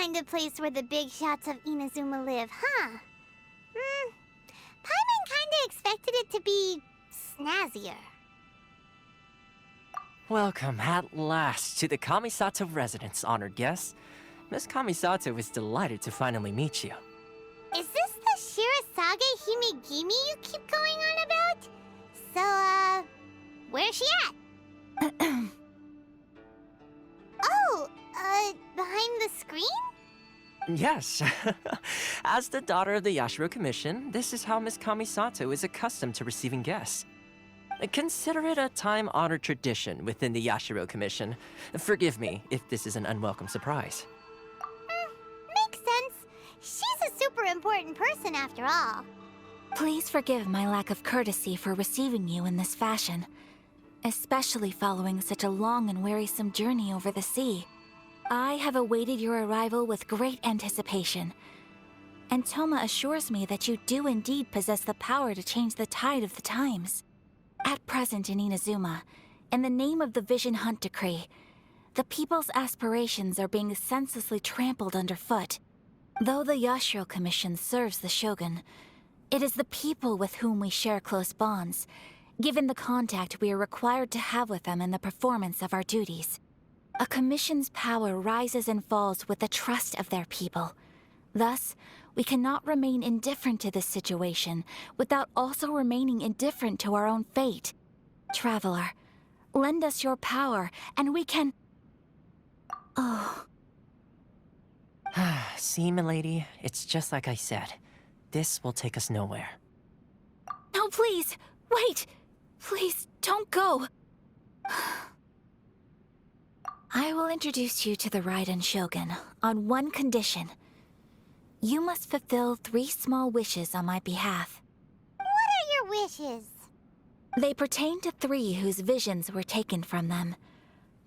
kind of place where the big shots of Inazuma live, huh? Paimon kinda expected it to be snazzier. Welcome at last to the Kamisato residence, honored guests. Miss Kamisato is delighted to finally meet you. Is this the Shirasage Himegimi you keep going on about? So, where's she at? Oh, behind the screen? Yes. As the daughter of the Yashiro Commission, this is how Miss Kamisato is accustomed to receiving guests. Consider it a time-honored tradition within the Yashiro Commission. Forgive me if this is an unwelcome surprise. Makes sense. She's a super important person after all. Please forgive my lack of courtesy for receiving you in this fashion, especially following such a long and wearisome journey over the sea. I have awaited your arrival with great anticipation, and Toma assures me that you do indeed possess the power to change the tide of the times. At present in Inazuma, in the name of the Vision Hunt Decree, the people's aspirations are being senselessly trampled underfoot. Though the Yashiro Commission serves the Shogun, it is the people with whom we share close bonds, given the contact we are required to have with them in the performance of our duties. A commission's power rises and falls with the trust of their people. Thus, we cannot remain indifferent to this situation without also remaining indifferent to our own fate. Traveler, lend us your power, and we can... Oh. See, milady, it's just like I said. This will take us nowhere. No, please! Wait! Please, don't go! I will introduce you to the Raiden Shogun on one condition. You must fulfill 3 small wishes on my behalf. What are your wishes? They pertain to 3 whose visions were taken from them.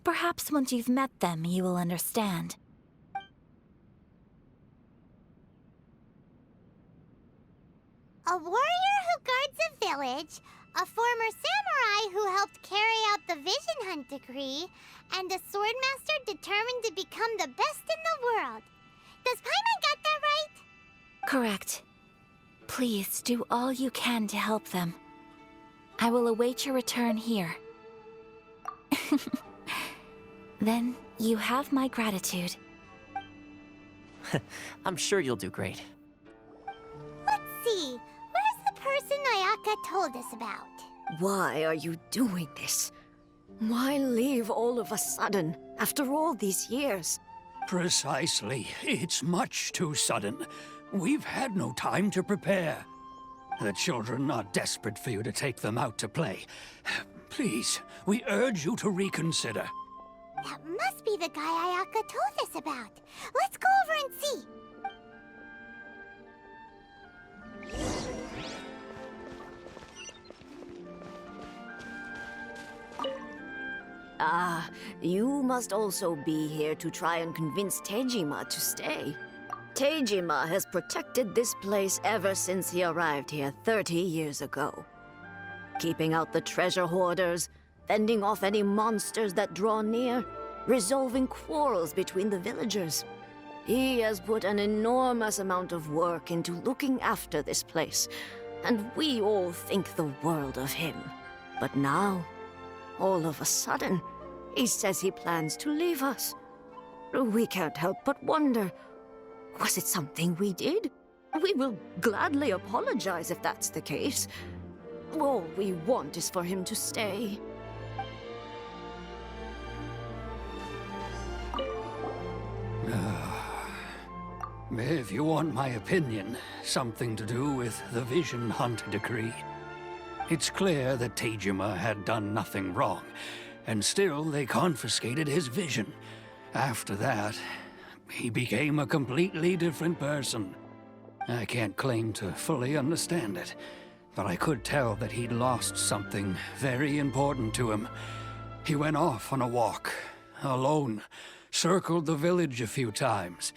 Perhaps once you've met them, you will understand. A warrior who guards a village, a former samurai who helped carry out the Vision Hunt Decree, and a swordmaster determined to become the best in the world. Does Paimon got that right? Correct. Please do all you can to help them. I will await your return here. Then you have my gratitude. I'm sure you'll do great. Let's see. Where's the person Ayaka told us about? Why are you doing this? Why leave all of a sudden, after all these years? Precisely. It's much too sudden. We've had no time to prepare. The children are desperate for you to take them out to play. Please, we urge you to reconsider. That must be the guy Ayaka told us about. Let's go over and see. Ah, you must also be here to try and convince Tejima to stay. Tejima has protected this place ever since he arrived here 30 years ago. Keeping out the treasure hoarders, fending off any monsters that draw near, resolving quarrels between the villagers. He has put an enormous amount of work into looking after this place, and we all think the world of him. But now, all of a sudden, he says he plans to leave us. We can't help but wonder, was it something we did? We will gladly apologize if that's the case. All we want is for him to stay. If you want my opinion, something to do with the Vision Hunt Decree. It's clear that Tejima had done nothing wrong, and still they confiscated his vision. After that, he became a completely different person. I can't claim to fully understand it, but I could tell that he'd lost something very important to him. He went off on a walk, alone, circled the village a few times,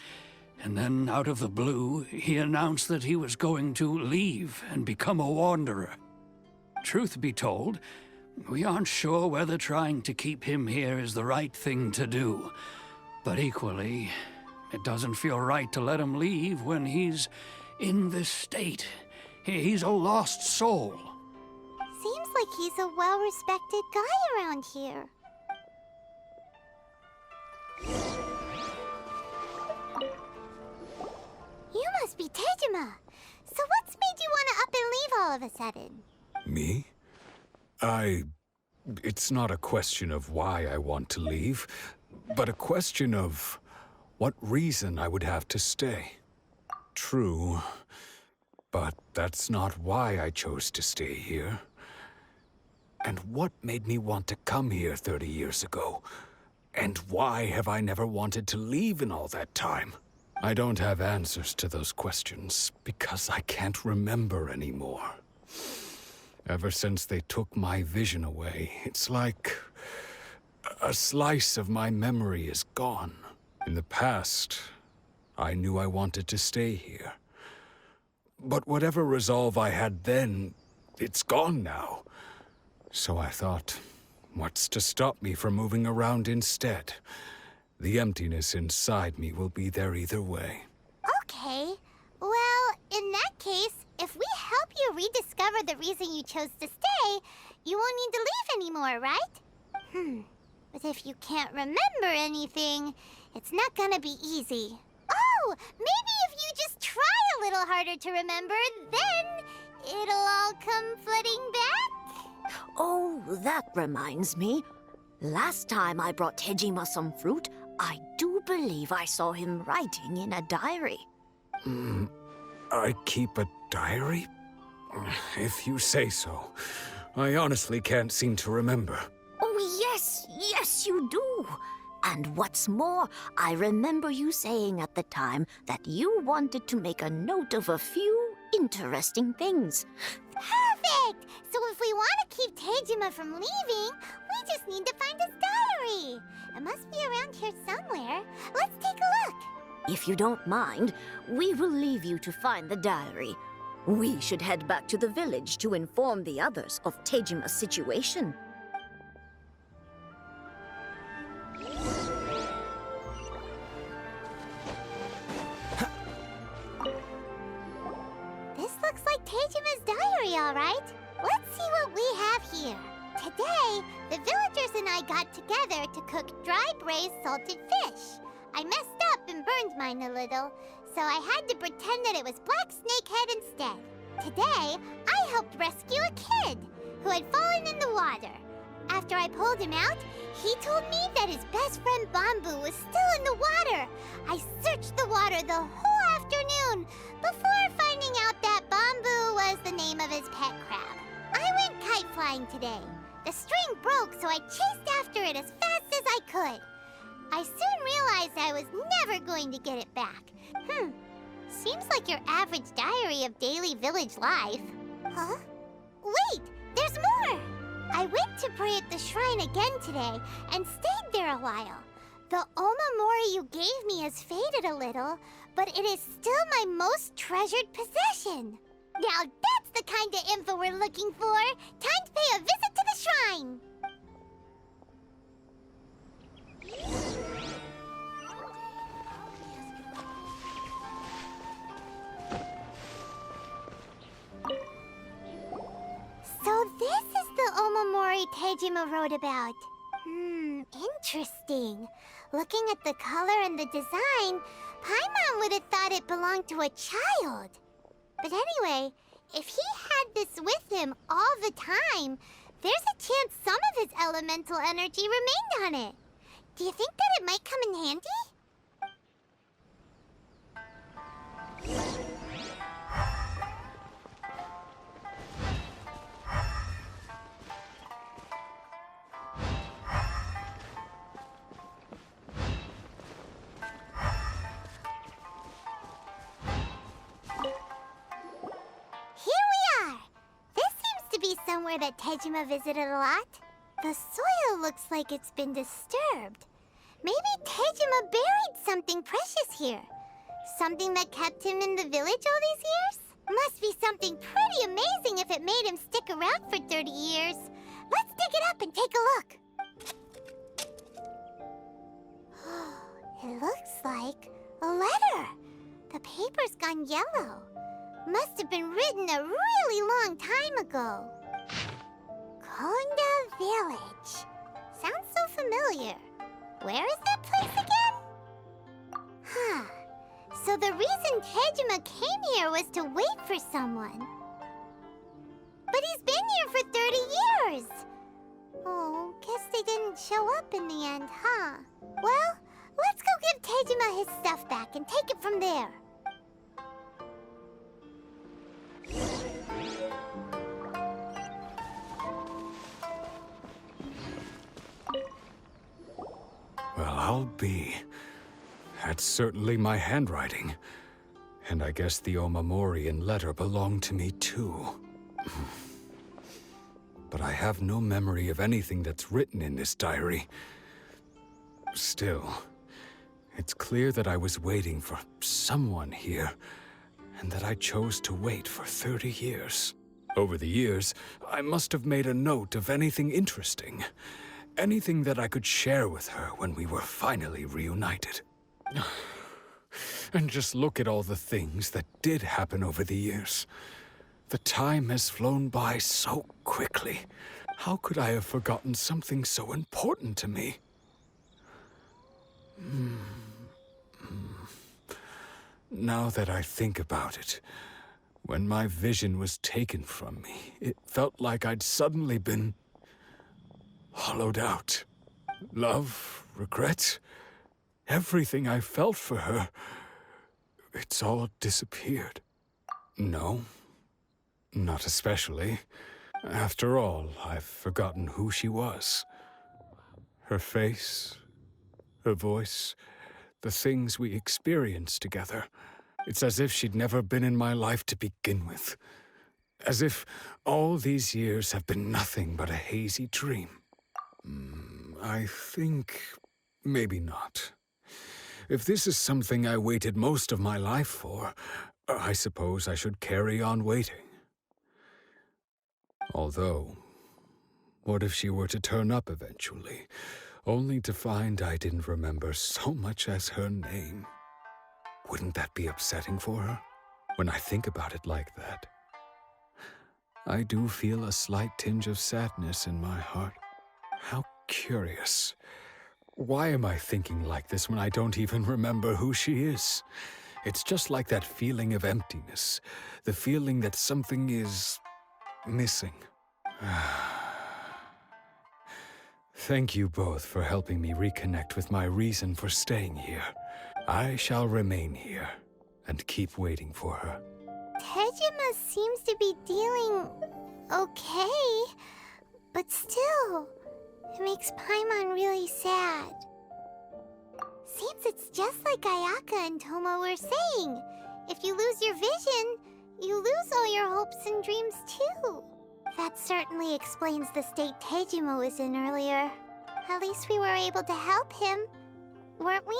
and then out of the blue, he announced that he was going to leave and become a wanderer. Truth be told, we aren't sure whether trying to keep him here is the right thing to do. But equally, It doesn't feel right to let him leave when he's in this state. He's a lost soul. Seems like he's a well-respected guy around here. You must be Tejima. So what's made you want to up and leave all of a sudden? Me? It's not a question of why I want to leave, but a question of what reason I would have to stay. True, but that's not why I chose to stay here. And what made me want to come here 30 years ago? And why have I never wanted to leave in all that time? I don't have answers to those questions because I can't remember anymore. Ever since they took my vision away, it's like a slice of my memory is gone. In the past, I knew I wanted to stay here. But whatever resolve I had then, it's gone now. So I thought, what's to stop me from moving around instead? The emptiness inside me will be there either way. Okay. Well, in that case, if we help you rediscover the reason you chose to stay, you won't need to leave anymore, right? But if you can't remember anything, it's not gonna be easy. Oh, maybe if you just try a little harder to remember, then it'll all come flooding back? Oh, that reminds me. Last time I brought Tejima some fruit, I do believe I saw him writing in a diary. I keep a diary? If you say so. I honestly can't seem to remember. Oh, yes, you do. And what's more, I remember you saying at the time that you wanted to make a note of a few interesting things. Perfect! So if we want to keep Tejima from leaving, we just need to find his diary. It must be around here somewhere. Let's take a look. If you don't mind, we will leave you to find the diary. We should head back to the village to inform the others of Tejima's situation. This looks like Tejima's diary, all right. Let's see what we have here. Today, the villagers and I got together to cook dry braised salted fish. I messed up and burned mine a little, so I had to pretend that it was black snakehead instead. Today, I helped rescue a kid who had fallen in the water. After I pulled him out, he told me that his best friend Bamboo was still in the water. I searched the water the whole afternoon before finding out that Bamboo was the name of his pet crab. I went kite flying today. The string broke, so I chased after it as fast as I could. I soon realized I was never going to get it back. Seems like your average diary of daily village life. Huh? Wait, there's more! I went to pray at the shrine again today and stayed there a while. The Omamori you gave me has faded a little, but it is still my most treasured possession. Now that's the kind of info we're looking for. Time to pay a visit to the shrine. So this is the Omamori Tejima wrote about. Interesting. Looking at the color and the design, Paimon would have thought it belonged to a child. But anyway, if he had this with him all the time, there's a chance some of his elemental energy remained on it. Do you think that it might come in handy? Somewhere that Tejima visited a lot. The soil looks like it's been disturbed. Maybe Tejima buried something precious here. Something that kept him in the village all these years? Must be something pretty amazing if it made him stick around for 30 years. Let's dig it up and take a look. It looks like a on yellow. Must have been written a really long time ago. Konda Village. Sounds so familiar. Where is that place again? Huh. So the reason Tejima came here was to wait for someone. But he's been here for 30 years. Oh, guess they didn't show up in the end, huh? Well, let's go give Tejima his stuff back and take it from there. Well, I'll be. That's certainly my handwriting. And I guess the Omamorian letter belonged to me too. But I have no memory of anything that's written in this diary. Still, it's clear that I was waiting for someone here, and that I chose to wait for 30 years. Over the years, I must have made a note of anything interesting. Anything that I could share with her when we were finally reunited. And just look at all the things that did happen over the years. The time has flown by so quickly. How could I have forgotten something so important to me? Now that I think about it, when my vision was taken from me, it felt like I'd suddenly been hollowed out. Love, regret, everything I felt for her, it's all disappeared. No, not especially. After all, I've forgotten who she was. Her face, her voice, the things we experienced together. It's as if she'd never been in my life to begin with. As if all these years have been nothing but a hazy dream. I think maybe not. If this is something I waited most of my life for, I suppose I should carry on waiting. Although, what if she were to turn up eventually, only to find I didn't remember so much as her name? Wouldn't that be upsetting for her? When I think about it like that, I do feel a slight tinge of sadness in my heart. How curious. Why am I thinking like this when I don't even remember who she is? It's just like that feeling of emptiness, the feeling that something is missing. Thank you both for helping me reconnect with my reason for staying here. I shall remain here and keep waiting for her. Tejima seems to be dealing okay, but still, it makes Paimon really sad. Seems it's just like Ayaka and Toma were saying. If you lose your vision, you lose all your hopes and dreams too. That certainly explains the state Tejima was in earlier. At least we were able to help him, weren't we?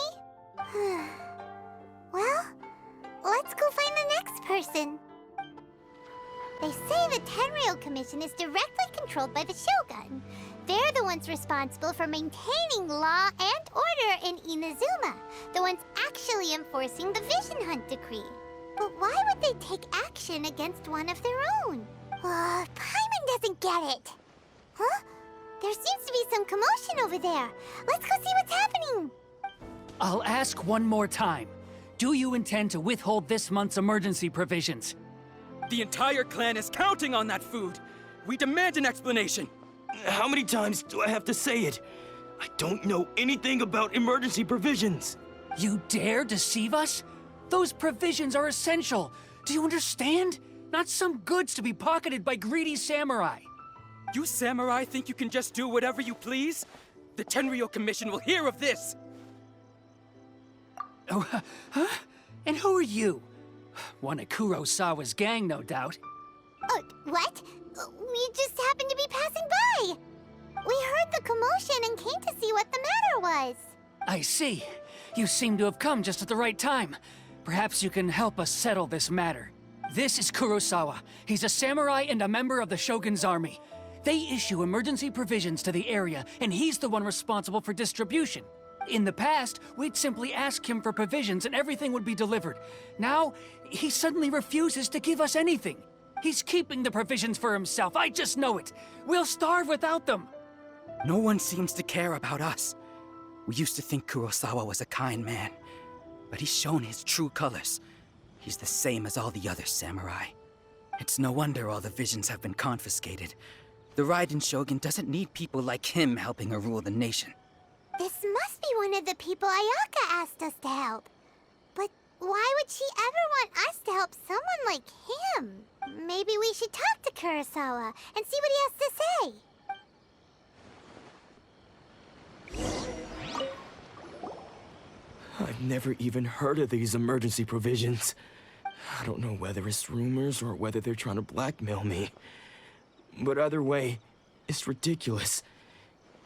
Well, let's go find the next person. They say the Tenryou Commission is directly controlled by the Shogun. They're the ones responsible for maintaining law and order in Inazuma, the ones actually enforcing the Vision Hunt Decree. But why would they take action against one of their own? Paimon doesn't get it. Huh? There seems to be some commotion over there. Let's go see what's happening. I'll ask one more time. Do you intend to withhold this month's emergency provisions? The entire clan is counting on that food. We demand an explanation. How many times do I have to say it? I don't know anything about emergency provisions. You dare deceive us? Those provisions are essential. Do you understand? Not some goods to be pocketed by greedy samurai. You samurai think you can just do whatever you please? The Tenryou Commission will hear of this! Oh, huh? And who are you? One of Kurosawa's gang, no doubt. What? We just happened to be passing by. We heard the commotion and came to see what the matter was. I see. You seem to have come just at the right time. Perhaps you can help us settle this matter. This is Kurosawa. He's a samurai and a member of the Shogun's army. They issue emergency provisions to the area, and he's the one responsible for distribution. In the past, we'd simply ask him for provisions and everything would be delivered. Now, he suddenly refuses to give us anything. He's keeping the provisions for himself, I just know it. We'll starve without them. No one seems to care about us. We used to think Kurosawa was a kind man, but he's shown his true colors. He's the same as all the other samurai. It's no wonder all the visions have been confiscated. The Raiden Shogun doesn't need people like him helping her rule the nation. This must be one of the people Ayaka asked us to help. But why would she ever want us to help someone like him? Maybe we should talk to Kurosawa and see what he has to say. I've never even heard of these emergency provisions. I don't know whether it's rumors or whether they're trying to blackmail me. But either way, it's ridiculous.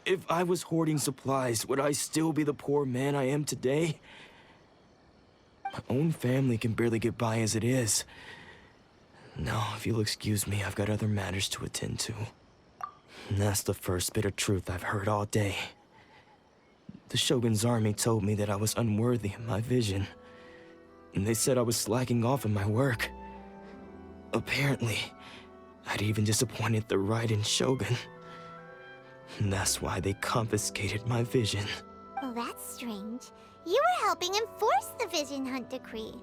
If I was hoarding supplies, would I still be the poor man I am today? My own family can barely get by as it is. Now, if you'll excuse me, I've got other matters to attend to. And that's the first bit of truth I've heard all day. The Shogun's army told me that I was unworthy of my vision. And they said I was slacking off in my work. Apparently, I'd even disappointed the Raiden Shogun. And that's why they confiscated my vision. Well, that's strange. You were helping enforce the Vision Hunt Decree.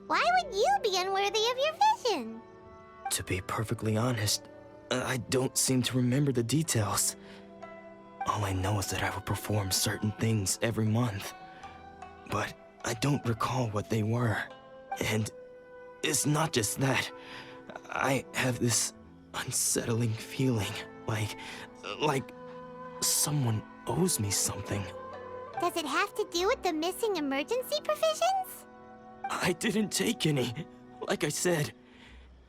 Why would you be unworthy of your vision? To be perfectly honest, I don't seem to remember the details. All I know is that I would perform certain things every month. But I don't recall what they were. And it's not just that. I have this unsettling feeling, like someone owes me something. Does it have to do with the missing emergency provisions? I didn't take any. Like I said,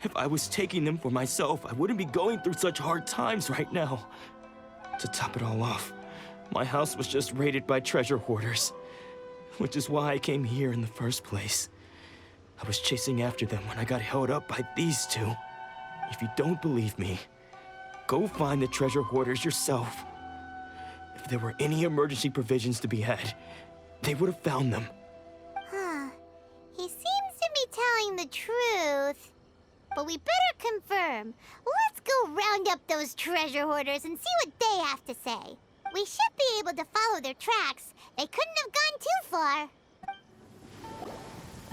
if I was taking them for myself, I wouldn't be going through such hard times right now. To top it all off, my house was just raided by treasure hoarders, which is why I came here in the first place. I was chasing after them when I got held up by these two. If you don't believe me, go find the treasure hoarders yourself. If there were any emergency provisions to be had, they would have found them. Huh. He seems to be telling the truth. But we better confirm. Let's go round up those treasure hoarders and see what they have to say. We should be able to follow their tracks. They couldn't have gone too far.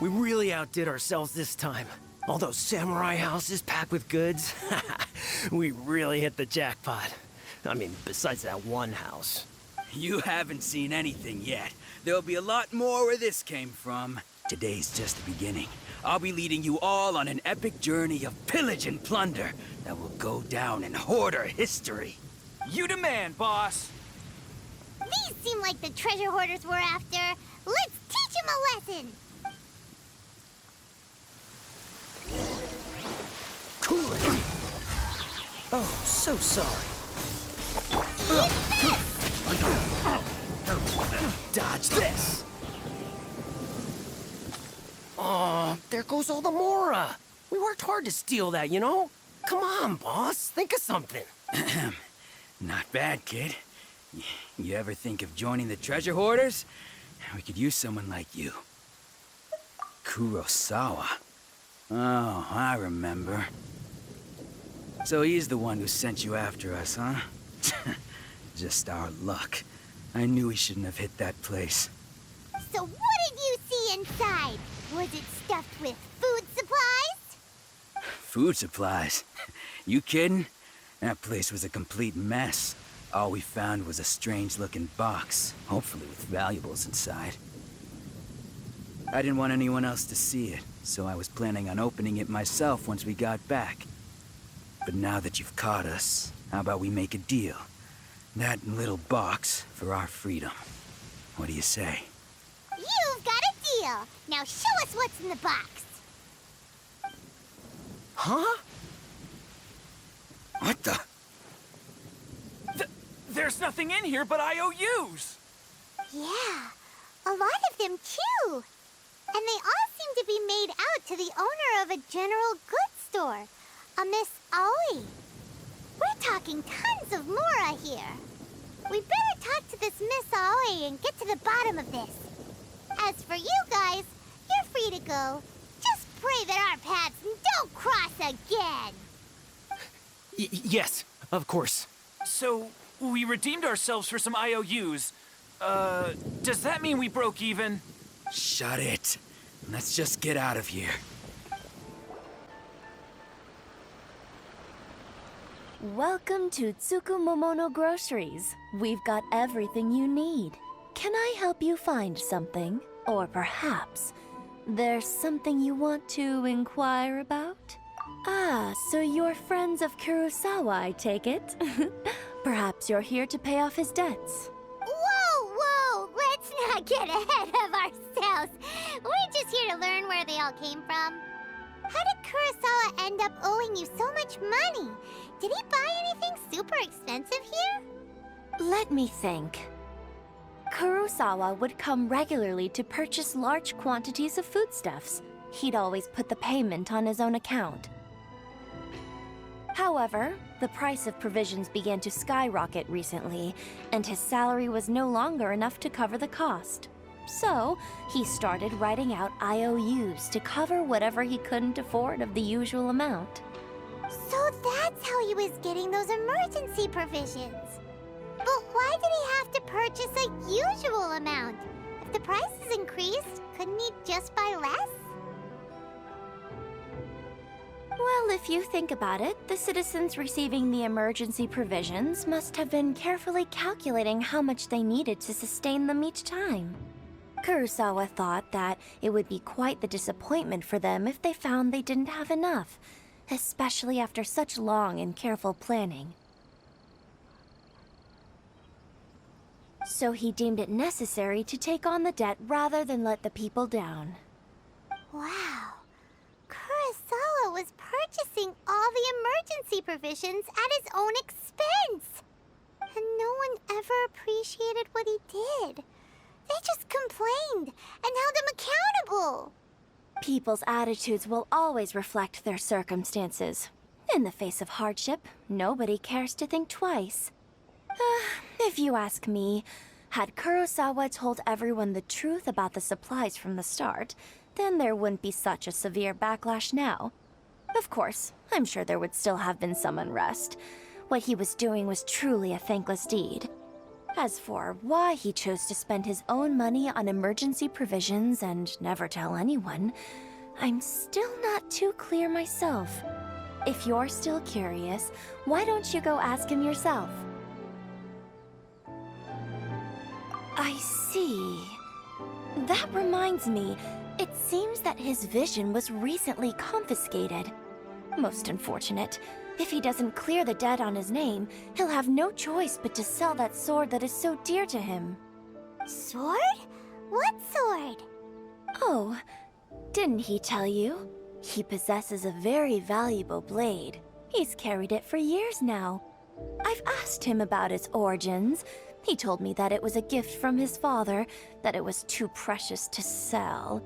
We really outdid ourselves this time. All those samurai houses packed with goods. We really hit the jackpot. I mean, besides that one house. You haven't seen anything yet. There'll be a lot more where this came from. Today's just the beginning. I'll be leading you all on an epic journey of pillage and plunder that will go down in hoarder history. You demand, boss. These seem like the treasure hoarders we're after. Let's teach them a lesson. Cool. Oh, so sorry. Dodge this. Oh, there goes all the Mora. We worked hard to steal that, you know? Come on, boss. Think of something. Not bad, kid. You ever think of joining the treasure hoarders? We could use someone like you. Kurosawa. Oh, I remember. So he's the one who sent you after us, huh? Just our luck. I knew he shouldn't have hit that place. So what did you see inside? Was it stuffed with food supplies? Food supplies? You kidding? That place was a complete mess. All we found was a strange-looking box, hopefully with valuables inside. I didn't want anyone else to see it, so I was planning on opening it myself once we got back. But now that you've caught us, how about we make a deal? That little box for our freedom. What do you say? You've got a deal. Now show us what's in the box. Huh? What the? There's nothing in here but IOUs. Yeah, a lot of them too. And they all seem to be made out to the owner of a general goods store, a Miss Aoi. We're talking tons of Mora here. We better talk to this Miss Aoi and get to the bottom of this. As for you guys, you're free to go. Just pray that our paths don't cross again. Yes, of course. So, we redeemed ourselves for some IOUs. Does that mean we broke even? Shut it. Let's just get out of here. Welcome to Tsukumomono Groceries. We've got everything you need. Can I help you find something? Or perhaps there's something you want to inquire about? Ah, so you're friends of Kurosawa, I take it? Perhaps you're here to pay off his debts. Whoa! Let's not get ahead of ourselves. We're just here to learn where they all came from. How did Kurosawa end up owing you so much money? Did he buy anything super expensive here? Let me think. Kurosawa would come regularly to purchase large quantities of foodstuffs. He'd always put the payment on his own account. However, the price of provisions began to skyrocket recently, and his salary was no longer enough to cover the cost. So, he started writing out IOUs to cover whatever he couldn't afford of the usual amount. So that's how he was getting those emergency provisions. But why did he have to purchase a usual amount? If the prices increased, couldn't he just buy less? Well, if you think about it, the citizens receiving the emergency provisions must have been carefully calculating how much they needed to sustain them each time. Kurosawa thought that it would be quite the disappointment for them if they found they didn't have enough, especially after such long and careful planning. So he deemed it necessary to take on the debt rather than let the people down. Wow. Kurosawa was purchasing all the emergency provisions at his own expense. And no one ever appreciated what he did. They just complained and held him accountable. People's attitudes will always reflect their circumstances. In the face of hardship, nobody cares to think twice. If you ask me, had Kurosawa told everyone the truth about the supplies from the start, then there wouldn't be such a severe backlash now. Of course, I'm sure there would still have been some unrest. What he was doing was truly a thankless deed. As for why he chose to spend his own money on emergency provisions and never tell anyone, I'm still not too clear myself. If you're still curious, why don't you go ask him yourself? I see. That reminds me, it seems that his vision was recently confiscated. Most unfortunate. If he doesn't clear the debt on his name, he'll have no choice but to sell that sword that is so dear to him. Sword? What sword? Oh, didn't he tell you? He possesses a very valuable blade. He's carried it for years now. I've asked him about its origins. He told me that it was a gift from his father, that it was too precious to sell.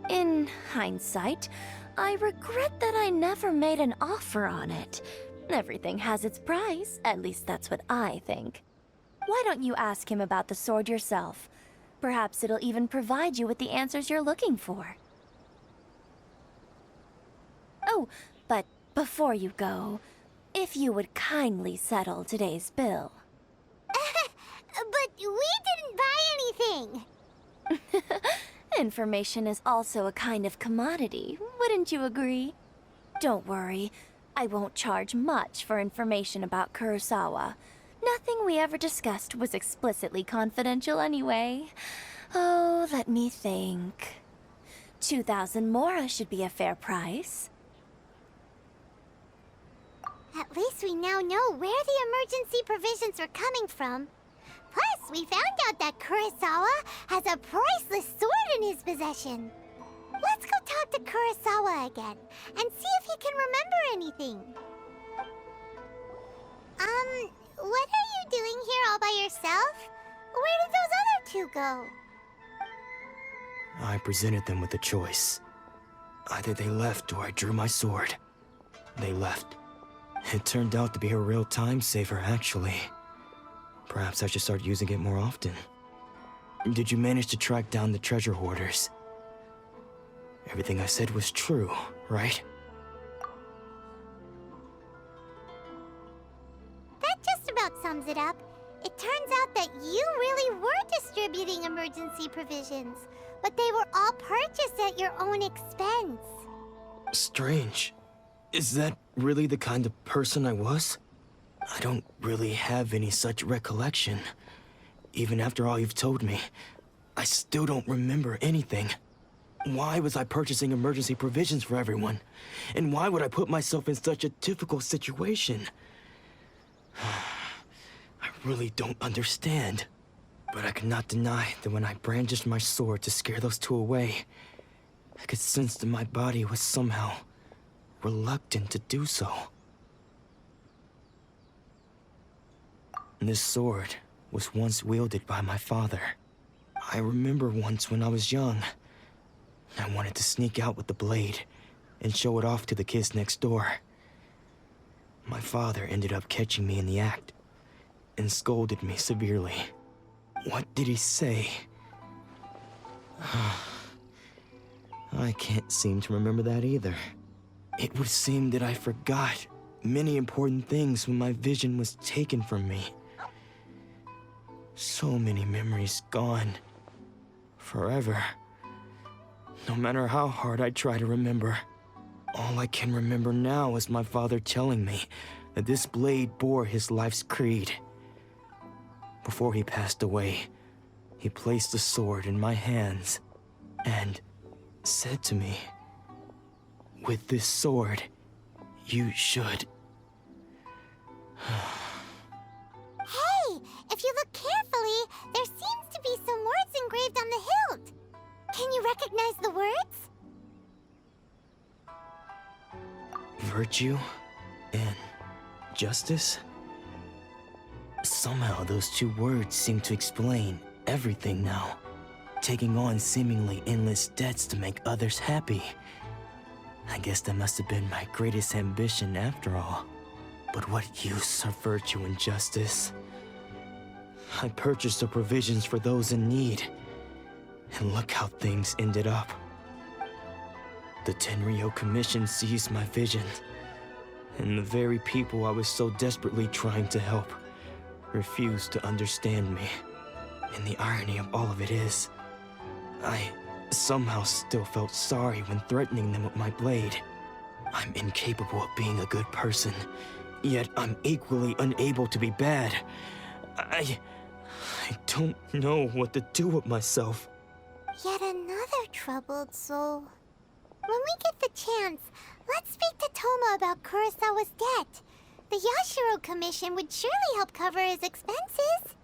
In hindsight, I regret that I never made an offer on it. Everything has its price, at least that's what I think. Why don't you ask him about the sword yourself? Perhaps it'll even provide you with the answers you're looking for. Oh, but before you go, if you would kindly settle today's bill. But we didn't buy anything! Information is also a kind of commodity, wouldn't you agree? Don't worry, I won't charge much for information about Kurosawa. Nothing we ever discussed was explicitly confidential anyway. Oh, let me think. 2,000 mora should be a fair price. At least we now know where the emergency provisions were coming from. Plus, we found out that Kurosawa has a priceless sword in his possession. Let's go talk to Kurosawa again and see if he can remember anything. What are you doing here all by yourself? Where did those other two go? I presented them with a choice. Either they left or I drew my sword. They left. It turned out to be a real time saver, actually. Perhaps I should start using it more often. Did you manage to track down the treasure hoarders? Everything I said was true, right? That just about sums it up. It turns out that you really were distributing emergency provisions, but they were all purchased at your own expense. Strange. Is that really the kind of person I was? I don't really have any such recollection. Even after all you've told me, I still don't remember anything. Why was I purchasing emergency provisions for everyone? And why would I put myself in such a difficult situation? I really don't understand. But I cannot deny that when I brandished my sword to scare those two away, I could sense that my body was somehow reluctant to do so. This sword was once wielded by my father. I remember once when I was young, I wanted to sneak out with the blade and show it off to the kids next door. My father ended up catching me in the act and scolded me severely. What did he say? I can't seem to remember that either. It would seem that I forgot many important things when my vision was taken from me. So many memories gone. Forever. No matter how hard I try to remember, all I can remember now is my father telling me that this blade bore his life's creed. Before he passed away, he placed the sword in my hands and said to me, "With this sword, you should..." Hey, if you look carefully, there seems to be some words engraved on the hilt. Can you recognize the words? Virtue and justice? Somehow those two words seem to explain everything now. Taking on seemingly endless debts to make others happy. I guess that must have been my greatest ambition after all. But what use are virtue and justice? I purchased the provisions for those in need. And look how things ended up. The Tenryo Commission seized my vision. And the very people I was so desperately trying to help refused to understand me. And the irony of all of it is, I somehow still felt sorry when threatening them with my blade. I'm incapable of being a good person, yet I'm equally unable to be bad. I don't know what to do with myself. Yet another troubled soul. When we get the chance, let's speak to Toma about Kurosawa's debt. The Yashiro Commission would surely help cover his expenses.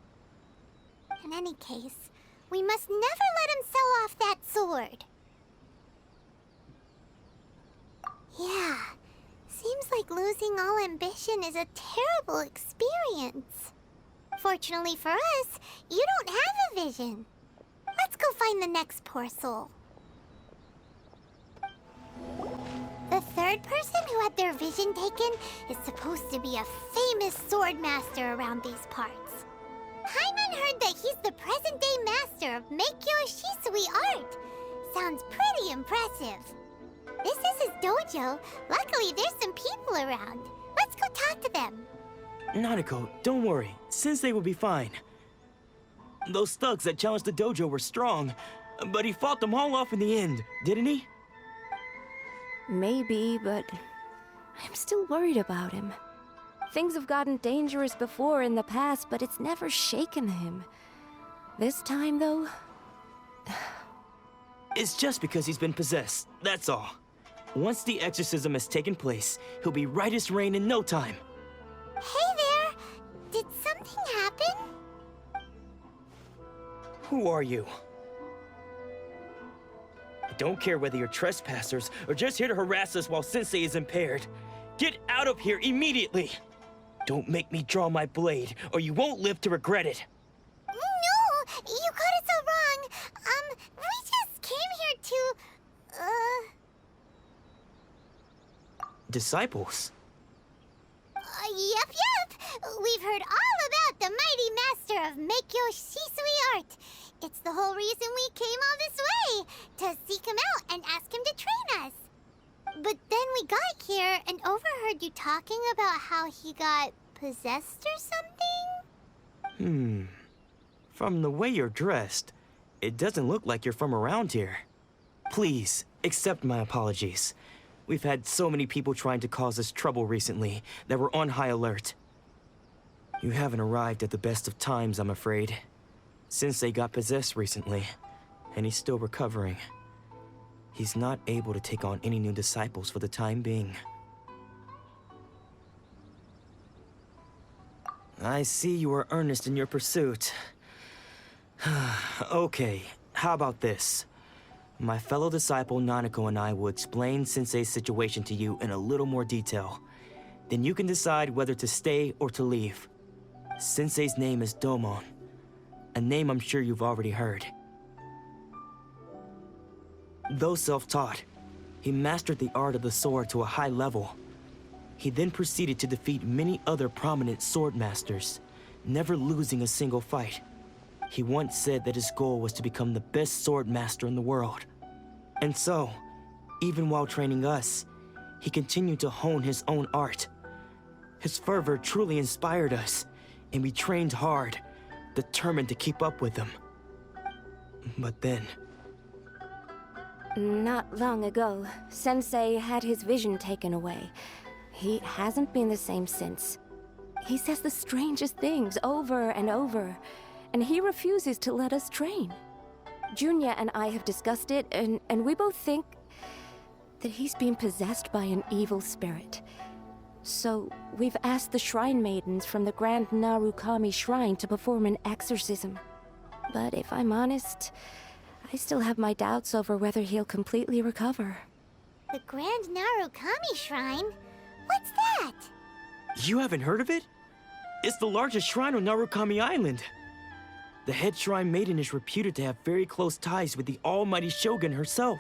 In any case, we must never let him sell off that sword. Yeah, seems like losing all ambition is a terrible experience. Fortunately for us, you don't have a vision. Let's go find the next poor soul. The third person who had their vision taken is supposed to be a famous sword master around these parts. Paimon heard that he's the present-day master of Meikyo Shisui art. Sounds pretty impressive. This is his dojo. Luckily, there's some people around. Let's go talk to them. Nanako, don't worry. Sensei will be fine. Those thugs that challenged the dojo were strong, but he fought them all off in the end, didn't he? Maybe, but I'm still worried about him. Things have gotten dangerous before in the past, but it's never shaken him. This time, though... It's just because he's been possessed, that's all. Once the exorcism has taken place, he'll be right as rain in no time. Hey there! Did something happen? Who are you? I don't care whether you're trespassers or just here to harass us while Sensei is impaired. Get out of here immediately! Don't make me draw my blade, or you won't live to regret it. No! You got it so wrong! We just came here to... Disciples? Yep. We've heard all about the mighty Master of make your shisui art. It's the whole reason we came all this way, to seek him out and ask him to train us. But then we got here and overheard you talking about how he got possessed or something? From the way you're dressed, it doesn't look like you're from around here. Please, accept my apologies. We've had so many people trying to cause us trouble recently that we're on high alert. You haven't arrived at the best of times, I'm afraid. Sensei got possessed recently, and he's still recovering. He's not able to take on any new disciples for the time being. I see you are earnest in your pursuit. Okay, how about this? My fellow disciple Nanako and I will explain Sensei's situation to you in a little more detail. Then you can decide whether to stay or to leave. Sensei's name is Domon, a name I'm sure you've already heard. Though self-taught, he mastered the art of the sword to a high level. He then proceeded to defeat many other prominent sword masters, never losing a single fight. He once said that his goal was to become the best sword master in the world. And so, even while training us, he continued to hone his own art. His fervor truly inspired us, and we trained hard, determined to keep up with him. But then... Not long ago, Sensei had his vision taken away. He hasn't been the same since. He says the strangest things over and over, and he refuses to let us train. Junya and I have discussed it, and we both think that he's been possessed by an evil spirit. So we've asked the Shrine Maidens from the Grand Narukami Shrine to perform an exorcism. But if I'm honest, I still have my doubts over whether he'll completely recover. The Grand Narukami Shrine? What's that? You haven't heard of it? It's the largest shrine on Narukami Island. The head shrine maiden is reputed to have very close ties with the almighty Shogun herself.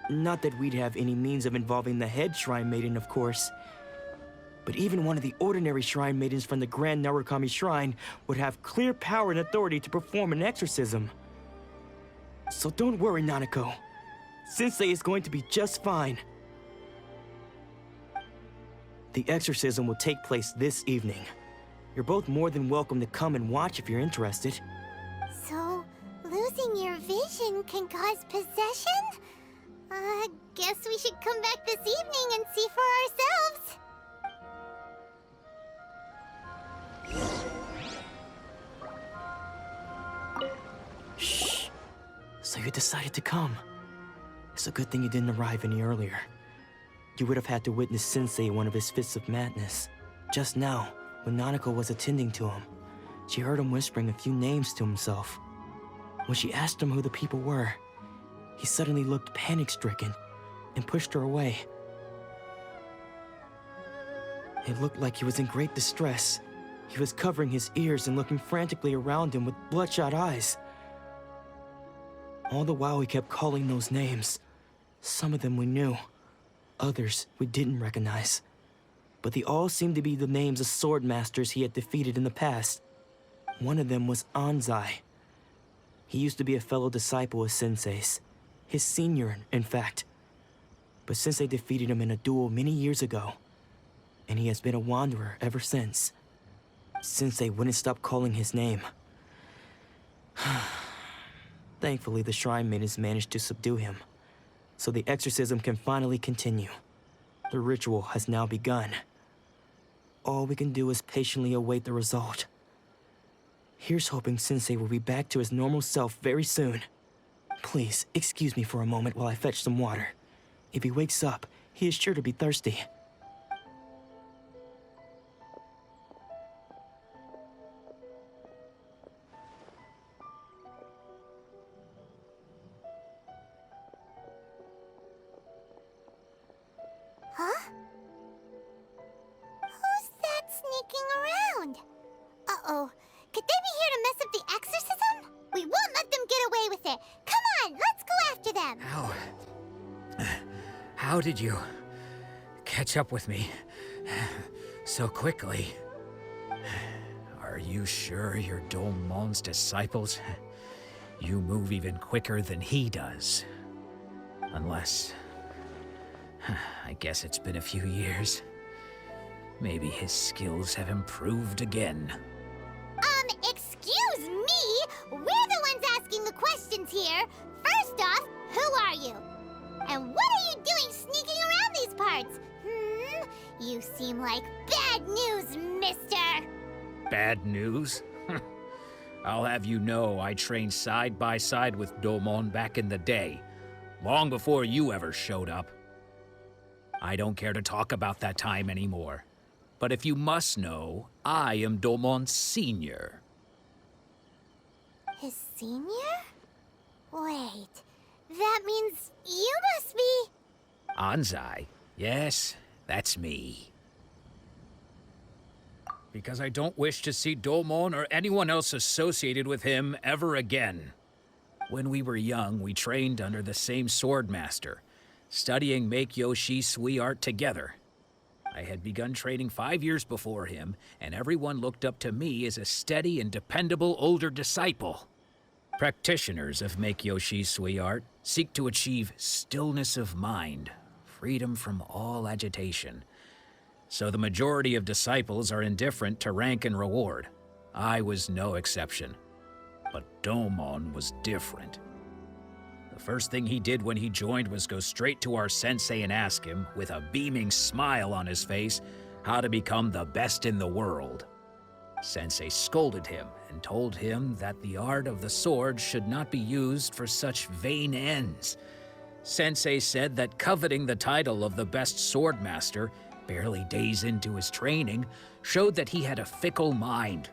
Not that we'd have any means of involving the head shrine maiden, of course. But even one of the ordinary shrine maidens from the Grand Narukami Shrine would have clear power and authority to perform an exorcism. So don't worry, Nanako. Sensei is going to be just fine. The exorcism will take place this evening. You're both more than welcome to come and watch if you're interested. So, losing your vision can cause possession? Guess we should come back this evening and see for ourselves. Shh. So you decided to come. It's a good thing you didn't arrive any earlier. You would have had to witness Sensei in one of his fits of madness. Just now, when Nanako was attending to him, she heard him whispering a few names to himself. When she asked him who the people were, he suddenly looked panic-stricken and pushed her away. It looked like he was in great distress. He was covering his ears and looking frantically around him with bloodshot eyes. All the while he kept calling those names. Some of them we knew, others we didn't recognize. But they all seemed to be the names of sword masters he had defeated in the past. One of them was Anzai. He used to be a fellow disciple of Sensei's. His senior, in fact. But Sensei defeated him in a duel many years ago, and he has been a wanderer ever since. Sensei wouldn't stop calling his name. Thankfully, the Shrine Maidens managed to subdue him, so the exorcism can finally continue. The ritual has now begun. All we can do is patiently await the result. Here's hoping Sensei will be back to his normal self very soon. Please, excuse me for a moment while I fetch some water. If he wakes up, he is sure to be thirsty. Huh? Who's that sneaking around? Uh-oh. Could they be here to mess up the exorcism? We won't let them get away with it. Come on, let's go after them. How did you catch up with me so quickly? Are you sure you're Domon's disciples? You move even quicker than he does. Unless... I guess it's been a few years. Maybe his skills have improved again. Excuse me? We're the ones asking the questions here. First off, who are you? And what are you doing sneaking around these parts? You seem like bad news, mister. Bad news? I'll have you know I trained side by side with Domon back in the day, long before you ever showed up. I don't care to talk about that time anymore. But if you must know, I am Domon's senior. His senior? Wait, that means you must be... Anzai? Yes, that's me. Because I don't wish to see Domon or anyone else associated with him ever again. When we were young, we trained under the same swordmaster, studying Make-Yoshi Sui art together. I had begun training 5 years before him, and everyone looked up to me as a steady and dependable older disciple. Practitioners of Make-Yoshi Sui art seek to achieve stillness of mind, freedom from all agitation. So the majority of disciples are indifferent to rank and reward. I was no exception. But Domon was different. The first thing he did when he joined was go straight to our sensei and ask him, with a beaming smile on his face, how to become the best in the world. Sensei scolded him and told him that the art of the sword should not be used for such vain ends. Sensei said that coveting the title of the best swordmaster, barely days into his training, showed that he had a fickle mind,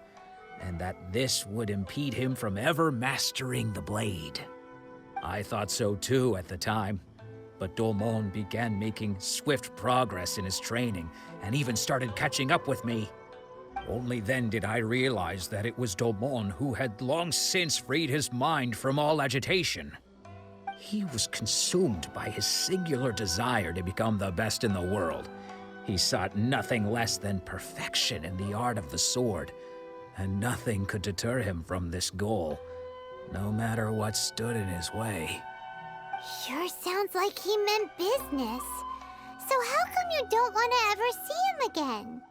and that this would impede him from ever mastering the blade. I thought so too at the time, but Domon began making swift progress in his training and even started catching up with me. Only then did I realize that it was Domon who had long since freed his mind from all agitation. He was consumed by his singular desire to become the best in the world. He sought nothing less than perfection in the art of the sword, and nothing could deter him from this goal, no matter what stood in his way. Sure sounds like he meant business. So how come you don't want to ever see him again?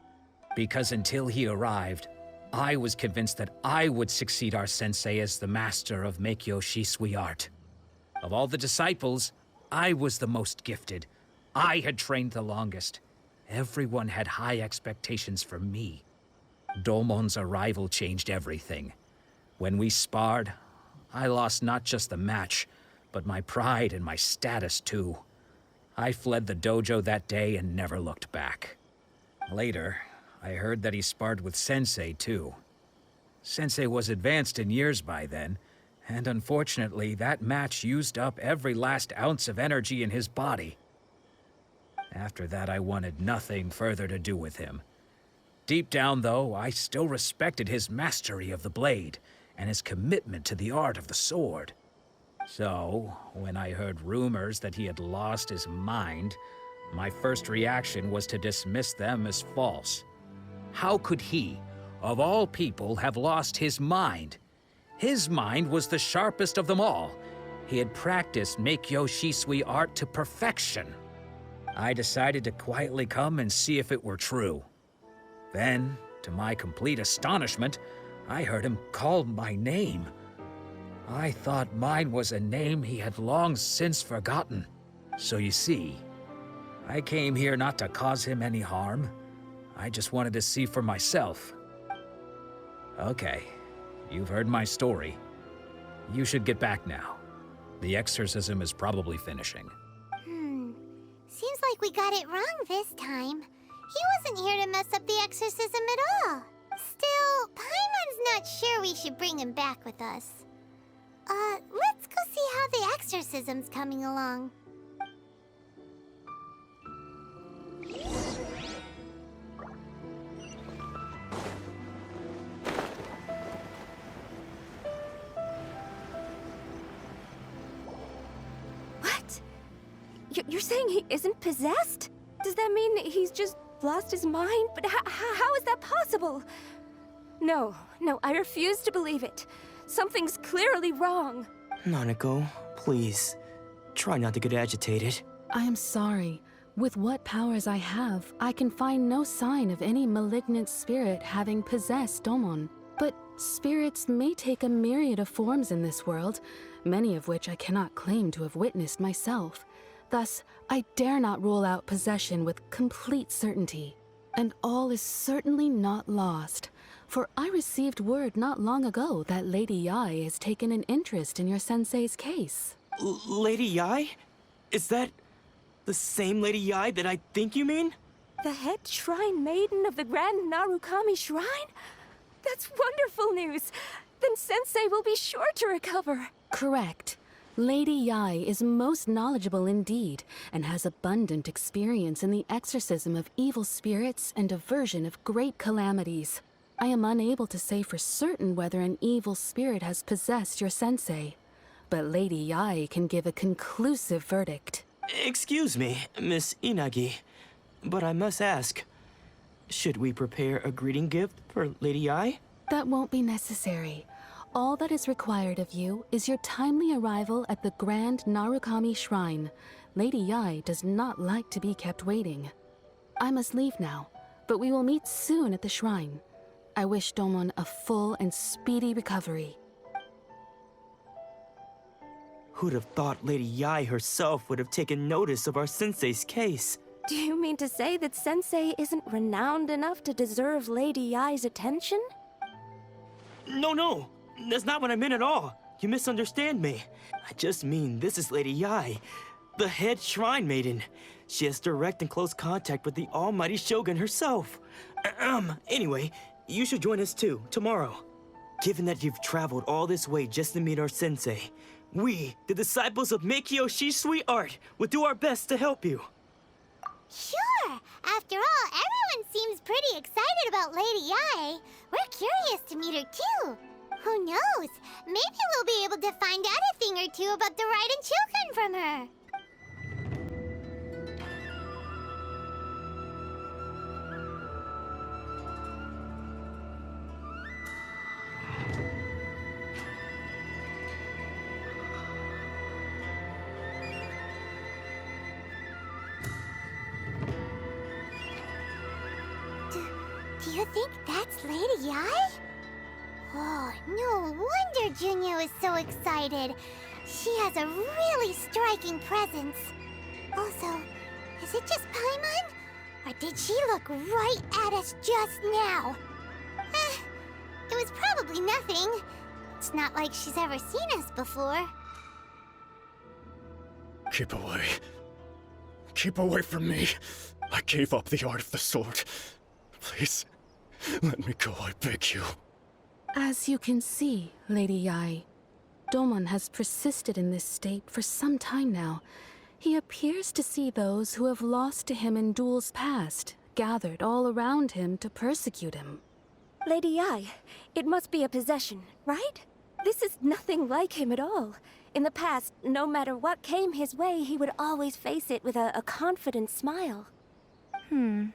Because until he arrived, I was convinced that I would succeed our sensei as the master of Make-Yoshi Sui art. Of all the disciples, I was the most gifted. I had trained the longest. Everyone had high expectations for me. Domon's arrival changed everything. When we sparred, I lost not just the match, but my pride and my status too. I fled the dojo that day and never looked back. Later, I heard that he sparred with Sensei too. Sensei was advanced in years by then, and unfortunately that match used up every last ounce of energy in his body. After that, I wanted nothing further to do with him. Deep down, though, I still respected his mastery of the blade and his commitment to the art of the sword. So, when I heard rumors that he had lost his mind, my first reaction was to dismiss them as false. How could he, of all people, have lost his mind? His mind was the sharpest of them all. He had practiced Make-Yoshi Sui art to perfection. I decided to quietly come and see if it were true. Then, to my complete astonishment, I heard him call my name. I thought mine was a name he had long since forgotten. So you see, I came here not to cause him any harm. I just wanted to see for myself. Okay, you've heard my story. You should get back now. The exorcism is probably finishing. Seems like we got it wrong this time. He wasn't here to mess up the exorcism at all. Still, Paimon's not sure we should bring him back with us. Let's go see how the exorcism's coming along. What? You're saying he isn't possessed? Does that mean he's just lost his mind? But how is that possible? No, I refuse to believe it. Something's clearly wrong. Nanako, please. Try not to get agitated. I am sorry. With what powers I have, I can find no sign of any malignant spirit having possessed Domon. But spirits may take a myriad of forms in this world, many of which I cannot claim to have witnessed myself. Thus, I dare not rule out possession with complete certainty. And all is certainly not lost, for I received word not long ago that Lady Yae has taken an interest in your sensei's case. Lady Yae? Is that the same Lady Yae that I think you mean? The head shrine maiden of the Grand Narukami Shrine? That's wonderful news! Then Sensei will be sure to recover. Correct. Lady Yae is most knowledgeable indeed, and has abundant experience in the exorcism of evil spirits and aversion of great calamities. I am unable to say for certain whether an evil spirit has possessed your sensei, but Lady Yae can give a conclusive verdict. Excuse me, Miss Inagi, but I must ask, should we prepare a greeting gift for Lady Yae? That won't be necessary. All that is required of you is your timely arrival at the Grand Narukami Shrine. Lady Yae does not like to be kept waiting. I must leave now, but we will meet soon at the shrine. I wish Domon a full and speedy recovery. Who'd have thought Lady Yae herself would have taken notice of our sensei's case? Do you mean to say that Sensei isn't renowned enough to deserve Lady Yae's attention? No, that's not what I meant at all. You misunderstand me. I just mean this is Lady Yae, the head shrine maiden. She has direct and close contact with the almighty Shogun herself. Anyway, you should join us too, tomorrow. Given that you've traveled all this way just to meet our sensei, we, the disciples of Meikyo Shisui Art, will do our best to help you. Sure! After all, everyone seems pretty excited about Lady Yae. We're curious to meet her too. Who knows? Maybe we'll be able to find out a thing or two about the Raiden children from her. Do you think that's Lady Yae? Oh, no wonder Junya is so excited. She has a really striking presence. Also, is it just Paimon? Or did she look right at us just now? It was probably nothing. It's not like she's ever seen us before. Keep away. Keep away from me. I gave up the art of the sword. Please, let me go, I beg you. As you can see, Lady Yae, Domon has persisted in this state for some time now. He appears to see those who have lost to him in duels past, gathered all around him to persecute him. Lady Yae, it must be a possession, right? This is nothing like him at all. In the past, no matter what came his way, he would always face it with a confident smile. I'm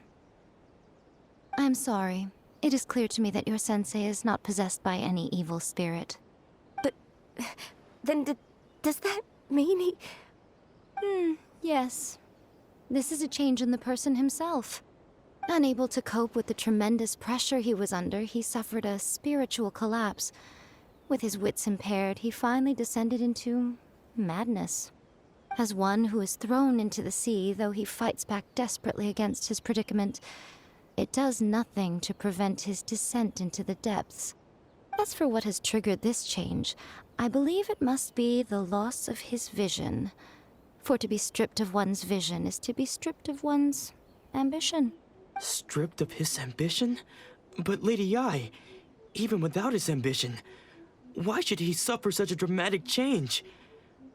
sorry. It is clear to me that your sensei is not possessed by any evil spirit. But then does that mean he... Yes. This is a change in the person himself. Unable to cope with the tremendous pressure he was under, he suffered a spiritual collapse. With his wits impaired, he finally descended into madness. As one who is thrown into the sea, though he fights back desperately against his predicament, it does nothing to prevent his descent into the depths. As for what has triggered this change, I believe it must be the loss of his vision. For to be stripped of one's vision is to be stripped of one's ambition. Stripped of his ambition? But Lady Yae, even without his ambition, why should he suffer such a dramatic change?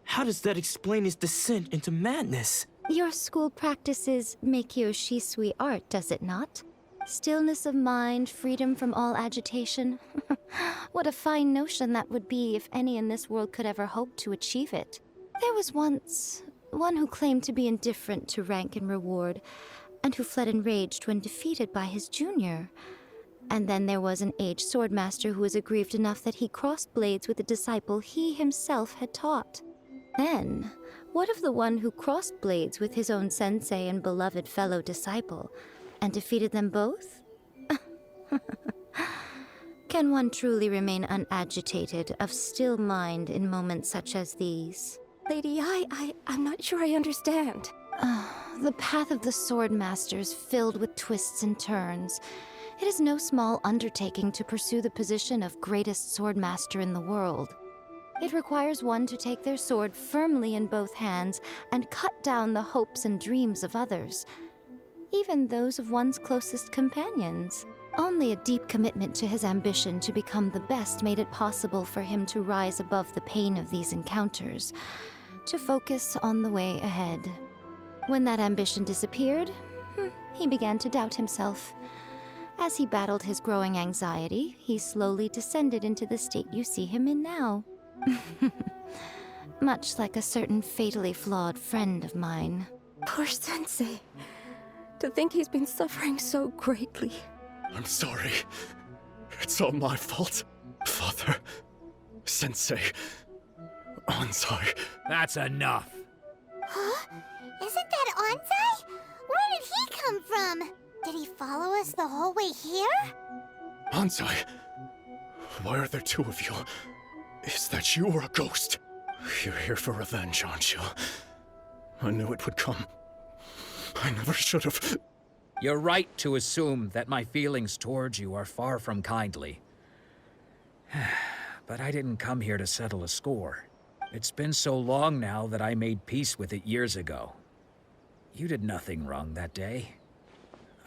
How does that explain his descent into madness? Your school practices Meikyo Shisui art, does it not? Stillness of mind, freedom from all agitation. What a fine notion that would be if any in this world could ever hope to achieve it. There was once one who claimed to be indifferent to rank and reward, and who fled enraged when defeated by his junior. And then there was an aged swordmaster who was aggrieved enough that he crossed blades with a disciple he himself had taught. Then, what of the one who crossed blades with his own sensei and beloved fellow disciple, and defeated them both? Can one truly remain unagitated, of still mind in moments such as these? Lady, I'm not sure I understand. The path of the Swordmaster is filled with twists and turns. It is no small undertaking to pursue the position of greatest swordmaster in the world. It requires one to take their sword firmly in both hands and cut down the hopes and dreams of others, even those of one's closest companions. Only a deep commitment to his ambition to become the best made it possible for him to rise above the pain of these encounters, to focus on the way ahead. When that ambition disappeared, he began to doubt himself. As he battled his growing anxiety, he slowly descended into the state you see him in now. Much like a certain fatally flawed friend of mine. Poor Sensei. To think he's been suffering so greatly. I'm sorry. It's all my fault. Father, Sensei, Anzai. That's enough. Huh? Isn't that Anzai? Where did he come from? Did he follow us the whole way here? Anzai, why are there two of you? Is that you or a ghost? You're here for revenge, aren't you? I knew it would come. I never should have. You're right to assume that my feelings towards you are far from kindly. But I didn't come here to settle a score. It's been so long now that I made peace with it years ago. You did nothing wrong that day.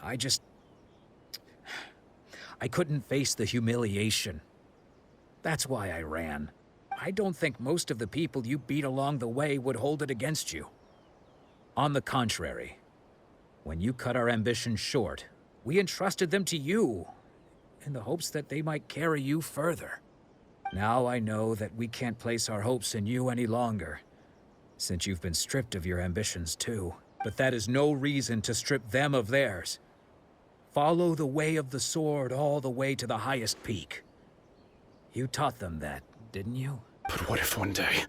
I couldn't face the humiliation. That's why I ran. I don't think most of the people you beat along the way would hold it against you. On the contrary, when you cut our ambitions short, we entrusted them to you, in the hopes that they might carry you further. Now I know that we can't place our hopes in you any longer, since you've been stripped of your ambitions too. But that is no reason to strip them of theirs. Follow the way of the sword all the way to the highest peak. You taught them that, didn't you? But what if one day,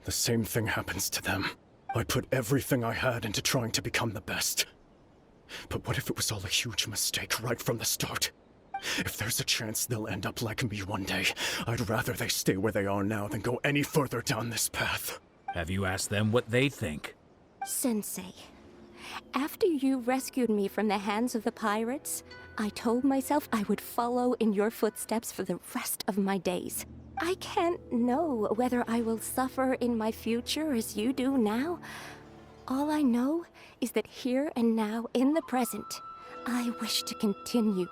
the same thing happens to them? I put everything I had into trying to become the best. But what if it was all a huge mistake right from the start? If there's a chance they'll end up like me one day, I'd rather they stay where they are now than go any further down this path. Have you asked them what they think? Sensei, after you rescued me from the hands of the pirates, I told myself I would follow in your footsteps for the rest of my days. I can't know whether I will suffer in my future as you do now. All I know is that here and now, in the present, I wish to continue.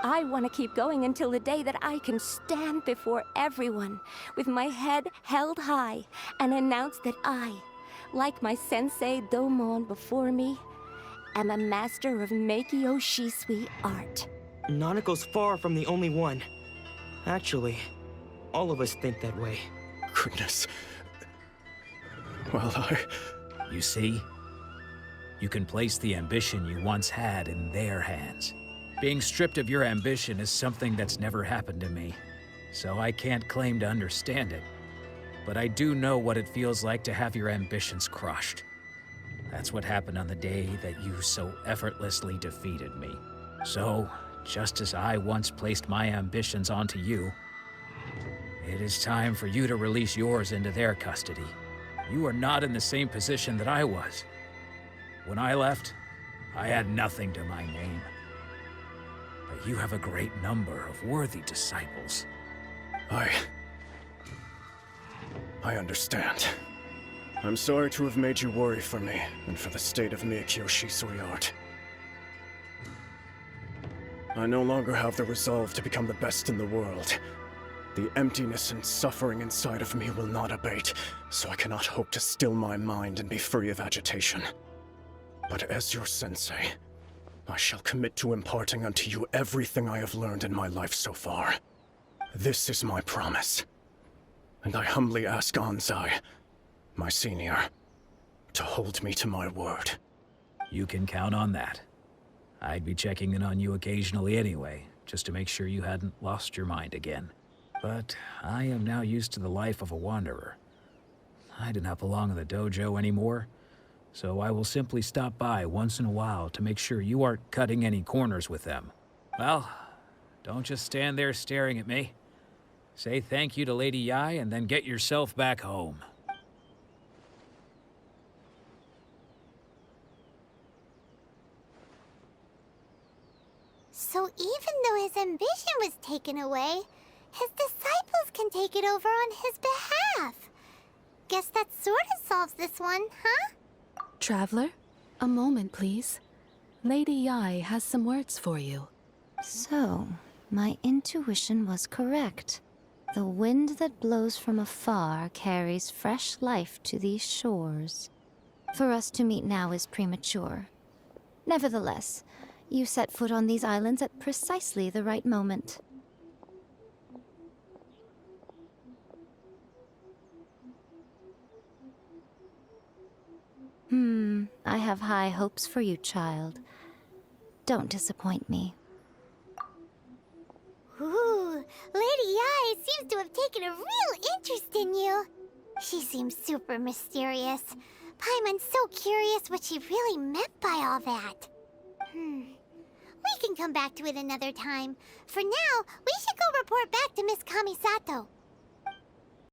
I want to keep going until the day that I can stand before everyone with my head held high and announce that I, like my sensei Domon before me, am a master of Meikyo Shisui art. Nanako's far from the only one. Actually, all of us think that way. Goodness. Well, You see? You can place the ambition you once had in their hands. Being stripped of your ambition is something that's never happened to me, so I can't claim to understand it. But I do know what it feels like to have your ambitions crushed. That's what happened on the day that you so effortlessly defeated me. So, just as I once placed my ambitions onto you, it is time for you to release yours into their custody. You are not in the same position that I was. When I left, I had nothing to my name. But you have a great number of worthy disciples. I understand. I'm sorry to have made you worry for me, and for the state of Meikyo Shisui art. I no longer have the resolve to become the best in the world. The emptiness and suffering inside of me will not abate, so I cannot hope to still my mind and be free of agitation. But as your sensei, I shall commit to imparting unto you everything I have learned in my life so far. This is my promise. And I humbly ask Anzai, my senior, to hold me to my word. You can count on that. I'd be checking in on you occasionally anyway, just to make sure you hadn't lost your mind again. But I am now used to the life of a wanderer. I do not belong in the dojo anymore, so I will simply stop by once in a while to make sure you aren't cutting any corners with them. Well, don't just stand there staring at me. Say thank you to Lady Yai and then get yourself back home. So even though his ambition was taken away, his disciples can take it over on his behalf. Guess that sort of solves this one, huh? Traveler, a moment, please. Lady Yai has some words for you. So, my intuition was correct. The wind that blows from afar carries fresh life to these shores. For us to meet now is premature. Nevertheless, you set foot on these islands at precisely the right moment. I have high hopes for you, child. Don't disappoint me. Ooh, Lady Yai seems to have taken a real interest in you. She seems super mysterious. Paimon's so curious what she really meant by all that. We can come back to it another time. For now, we should go report back to Miss Kamisato.